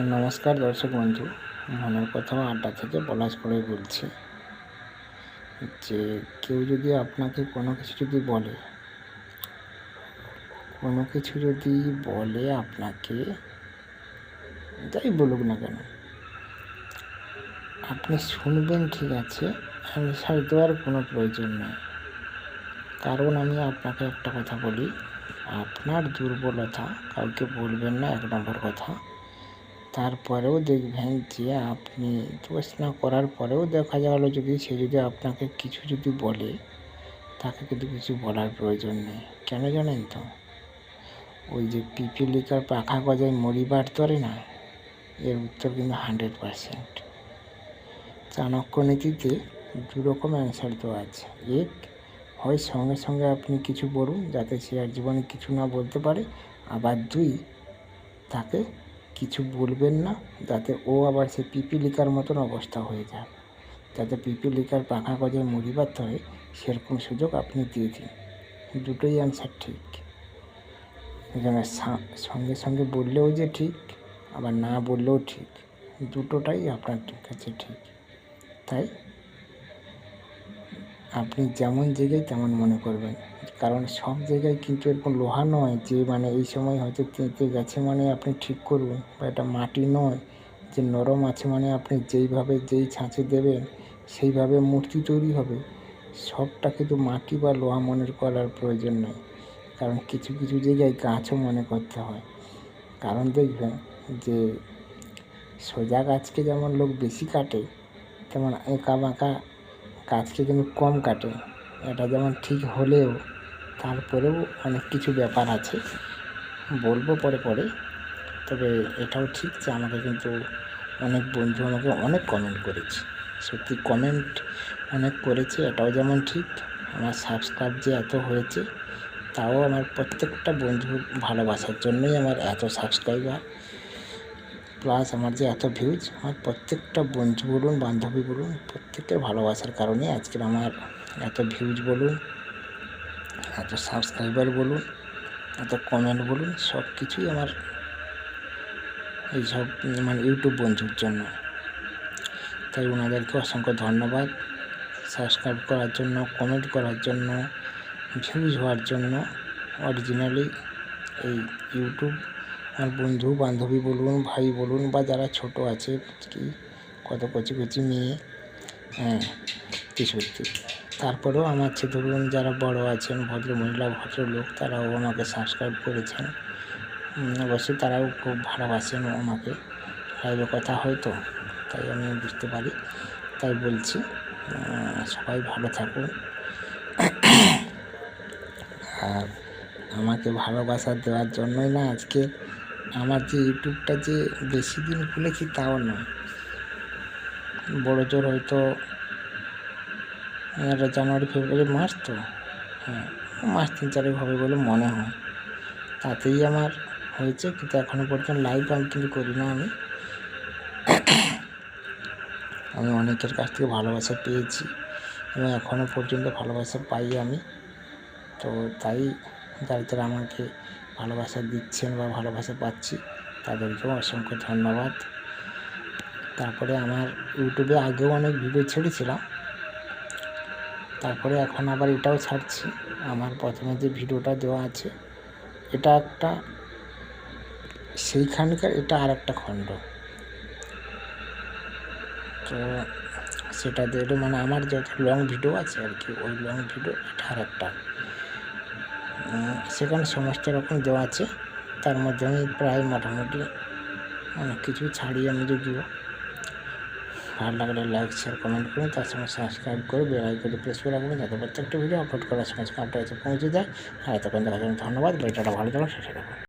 নমস্কার দর্শক বন্ধু, মনের কথা আড্ডা থেকে পলাশ করে বলছি যে কেউ যদি আপনাকে কোনো কিছু যদি বলে আপনাকে, যাই বলুক না কেন, আপনি শুনবেন, ঠিক আছে, অ্যান্সার দেওয়ার কোনো প্রয়োজন নেই। কারণ আমি আপনাকে একটা কথা বলি, আপনার দুর্বলতা কাউকে বলবেন না, 1 নম্বর কথা। তারপরেও দেখবেন যে আপনি দোষ না করার পরেও দেখা গেল যদি আপনাকে কিছু বলে, তাকে কিন্তু কিছু বলার প্রয়োজন নেই। কেন জানেন তো? ওই যে পিপিলিকার পাখা গজায় মরিবার তরে না, এর উত্তর কিন্তু 100%। চাণক্য নীতিতে 2 রকম অ্যান্সার দেওয়া আছে। এক, হয় সঙ্গে সঙ্গে আপনি কিছু বলুন যাতে সে আর জীবনে কিছু না বলতে পারে, আবার 2, তাকে কিছু বলবেন না যাতে ও আবার সে পিপিলিকার মতন অবস্থা হয়ে যায়, যাতে পিপিলিকার পাখা গজায় মরিবার তরে সেরকম সুযোগ আপনি দিয়ে দিন। দুটোই অ্যান্সার ঠিক। এখানে সঙ্গে সঙ্গে বললেও যে ঠিক, আবার না বললেও ঠিক, দুটোটাই আপনার কাছে ঠিক। তাই আপনি যেমন জায়গায় তেমন মনে করবেন, কারণ সব জায়গায় কিন্তু এরকম লোহা নয় যে এই সময় হয়তো তেঁতে গেছে আপনি ঠিক করবেন, বা এটা মাটি নয় যে নরম আছে আপনি যেই ছাঁচে দেবেন সেইভাবে মূর্তি তৈরি হবে। সবটা কিন্তু মাটি বা লোহা মনে করার প্রয়োজন নেই, কারণ কিছু কিছু জায়গায় গাছও মনে করতে হয়। কারণ দেখবেন যে সোজা গাছকে যেমন লোক বেশি কাটে, তেমন এঁকা বাঁকা গাছকে কিন্তু কম কাটে। এটা যেমন ঠিক হলেও তারপরেও অনেক কিছু ব্যাপার আছে, বলবো পরে। তবে এটাও ঠিক যে আমাকে কিন্তু অনেক বন্ধু আমাকে অনেক কমেন্ট করেছে, সত্যি কমেন্ট অনেক করেছে। এটাও যেমন ঠিক, আমার সাবস্ক্রাইব যে এত হয়েছে তাও আমার প্রত্যেকটা বন্ধুর ভালোবাসার জন্যই আমার এত সাবস্ক্রাইবার, প্লাস আমার যে এত ভিউজ, আমার প্রত্যেকটা বন্ধু বলুন, বান্ধবী বলুন, প্রত্যেকের ভালোবাসার কারণে আজকের আমার এত ভিউজ বলুন, এত সাবস্ক্রাইবার বলুন, এত কমেন্ট বলুন, সব কিছুই আমার এইসব ইউটিউব বন্ধুর জন্য। তাই ওনাদেরকে অসংখ্য ধন্যবাদ সাবস্ক্রাইব করার জন্য, কমেন্ট করার জন্য, ভিউজ হওয়ার জন্য। অরিজিনালি এই ইউটিউব আমার বন্ধু বান্ধবী বলুন, ভাই বলুন, বা যারা ছোট আছে, কি কত কচি মেয়ে, হ্যাঁ সত্যি। তারপরেও আমার চেয়ে ধরুন যারা বড় আছেন, ভদ্রমহিলা ভদ্রলোক, তারাও আমাকে সাবস্ক্রাইব করেছেন। অবশ্যই তারাও খুব ভালোবাসেন আমাকে, লাইভে কথা হয়তো, তাই আমি বুঝতে পারি। তাই বলছি, সবাই ভালো থাকুন। আর আমাকে ভালোবাসা দেওয়ার জন্যই না আজকে আমার যে ইউটিউবটা যে বেশি দিন খুলেছি তাও নয়, বড় জোর হয়তো জানুয়ারি ফেব্রুয়ারি মার্চ, তো হ্যাঁ মাস 3-4 হবে বলে মনে হয়, তাতেই আমার হয়েছে। কিন্তু এখনও পর্যন্ত লাইভ আমি কিন্তু করি না। আমি অনেকের কাছ থেকে ভালোবাসা পেয়েছি এবং এখনও পর্যন্ত ভালোবাসা পাই আমি। তো তাই যারা আমাকে ভালোবাসা দিচ্ছেন বা ভালোবাসা পাচ্ছি তাদেরকেও অসংখ্য ধন্যবাদ। তারপরে আমার ইউটিউবে আগেও অনেক ভিডিও ছেড়েছিলাম, তারপরে এখন আবার এটাও ছাড়ছি। আমার প্রথমে যে ভিডিওটা দেওয়া আছে এটা একটা সেইখানকার, এটা আর একটা খণ্ড। তো সেটা দিলে আমার যত লং ভিডিও আছে আর কি, ওই লং ভিডিও এটা আর একটা, সেখানে সমস্ত রকম দেওয়া আছে। তার মধ্যে আমি প্রায় মোটামুটি অনেক কিছু ছাড়ি আমি, যদিও ভালো লাগলে লাইক শেয়ার কমেন্ট করুন, তার সঙ্গে সাবস্ক্রাইব করে বেল আইকনটি প্রেস করে রাখবেন যাতে প্রত্যেকটা ভিডিও আপলোড করার সঙ্গে আপনার কাছে পৌঁছে যায়। আর এতক্ষণ দেখার জন্য ধন্যবাদ। ভিডিওটা ভালো থাকুন, শেষে রাখুন।